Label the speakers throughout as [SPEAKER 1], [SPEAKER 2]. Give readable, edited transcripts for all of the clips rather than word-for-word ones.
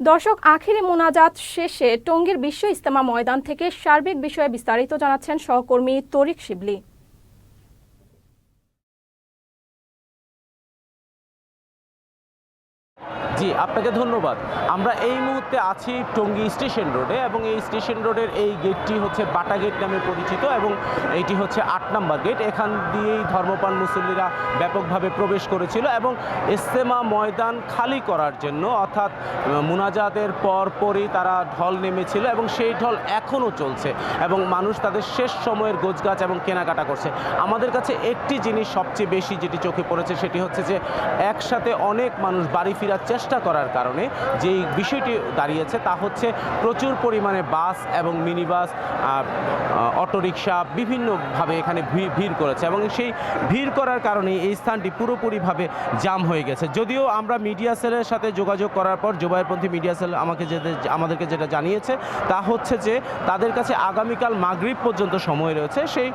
[SPEAKER 1] দর্শক, আখিরি মোনাজাত শেষে টঙ্গীর বিশ্ব ইজতেমা ময়দান থেকে সার্বিক বিষয়ে বিস্তারিত জানাচ্ছেন সহকর্মী তরিক শিবলি।
[SPEAKER 2] জি, আপনাকে ধন্যবাদ। আমরা এই মুহূর্তে আছি টঙ্গী স্টেশন রোডে এবং এই স্টেশন রোডের এই গেটটি হচ্ছে বাটা গেট নামে পরিচিত এবং এইটি হচ্ছে ৮ নম্বর গেট। এখান দিয়েই ধর্মপ্রাণ মুসল্লিরা ব্যাপকভাবে প্রবেশ করেছিল এবং ইজতেমা ময়দান খালি করার জন্য, অর্থাৎ মুনাজাতের পরপরই তারা ঢল নেমেছিল এবং সেই ঢল এখনও চলছে এবং মানুষ তাদের শেষ সময়ের গোছগাছ এবং কেনাকাটা করছে। আমাদের কাছে একটি জিনিস সবচেয়ে বেশি যেটি চোখে পড়েছে সেটি হচ্ছে যে একসাথে অনেক মানুষ বাড়ি ফেরার চেষ্টা করার কারণে যেই বিষয়টি দাঁড়িয়েছে তা হচ্ছে প্রচুর পরিমাণে বাস এবং মিনি বাস, অটোরিকশা বিভিন্নভাবে এখানে ভিড় করেছে এবং সেই ভিড় করার কারণে এই স্থানটি পুরোপুরিভাবে জাম হয়ে গেছে। যদিও আমরা মিডিয়া সেলের সাথে যোগাযোগ করার পর জুবায়েরপন্থী মিডিয়া সেল আমাদেরকে যেটা জানিয়েছে তা হচ্ছে যে তাদের কাছে আগামীকাল মাগরিব পর্যন্ত সময় রয়েছে। সেই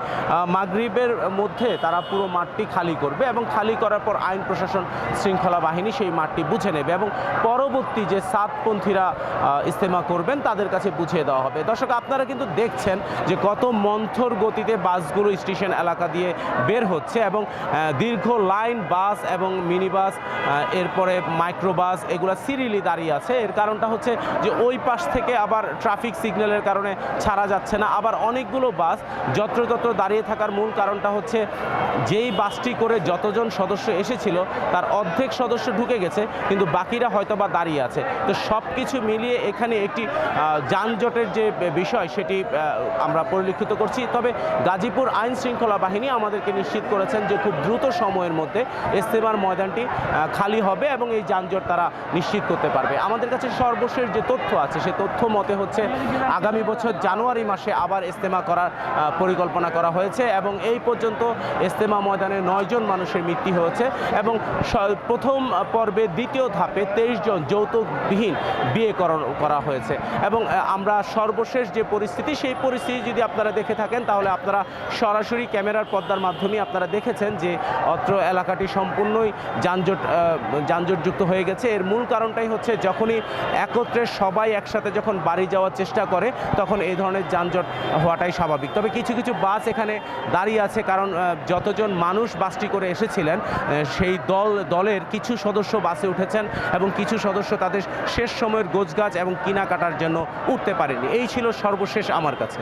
[SPEAKER 2] মাগরিবের মধ্যে তারা পুরো মাঠটি খালি করবে এবং খালি করার পর আইন প্রশাসন শৃঙ্খলা বাহিনী সেই মাঠটি বুঝে নেবে এবং পরবর্তী যে সাতপন্থীরা ইজতেমা করবেন তাদের কাছে বুঝিয়ে দেওয়া হবে। দর্শক, আপনারা কিন্তু দেখছেন যে কত মন্থর গতিতে বাসগুলো স্টেশন এলাকা দিয়ে বের হচ্ছে এবং দীর্ঘ লাইন বাস এবং মিনি বাস, এরপরে মাইক্রোবাস এগুলো সিরিয়ালি দাঁড়িয়ে আছে। এর কারণটা হচ্ছে যে ওই পাশ থেকে আবার ট্রাফিক সিগন্যালের কারণে ছাড়া যাচ্ছে না। আবার অনেকগুলো বাস যত্রতত্র দাঁড়িয়ে থাকার মূল কারণটা হচ্ছে যেই বাসটি করে যতজন সদস্য এসেছিল তার অর্ধেক সদস্য ঢুকে গেছে কিন্তু বাকিরা হয়তো বা দাঁড়িয়ে আছে। তো সব কিছু মিলিয়ে এখানে একটি যানজটের যে বিষয় সেটি আমরা পরিলক্ষিত করছি। তবে গাজীপুর আইন শৃঙ্খলা বাহিনী আমাদেরকে নিশ্চিত করেছেন যে খুব দ্রুত সময়ের মধ্যে ইজতেমার ময়দানটি খালি হবে এবং এই যানজট তারা নিশ্চিত করতে পারবে। আমাদের কাছে সর্বশেষ যে তথ্য আছে সে তথ্য মতে হচ্ছে আগামী বছর জানুয়ারি মাসে আবার ইজতেমা করার পরিকল্পনা করা হয়েছে এবং এই পর্যন্ত ইজতেমা ময়দানে 9 জন মানুষের মৃত্যু হয়েছে এবং প্রথম পর্বে দ্বিতীয় ধাপে 23 জন যৌতুকবিহীন বিয়ে করা হয়েছে এবং আমরা সর্বশেষ যে পরিস্থিতি সেই পরিস্থিতি যদি আপনারা দেখে থাকেন তাহলে আপনারা সরাসরি ক্যামেরার পর্দার মাধ্যমে আপনারা দেখেছেন যে অত্র এলাকাটি সম্পূর্ণই যানজটযুক্ত হয়ে গেছে। এর মূল কারণটাই হচ্ছে যখনই একত্রে সবাই একসাথে যখন বাড়ি যাওয়ার চেষ্টা করে তখন এই ধরনের যানজট হওয়াটাই স্বাভাবিক। তবে কিছু কিছু বাস এখানে দাঁড়িয়ে আছে কারণ যতজন মানুষ বাসটি করে এসেছিলেন সেই দলের কিছু সদস্য বাসে উঠেছেন এবং কিছু সদস্য তাদের শেষ সময়ের গোছগাছ এবং কেনাকাটার জন্য উঠতে পারেনি। এই ছিল সর্বশেষ আমার কাছে।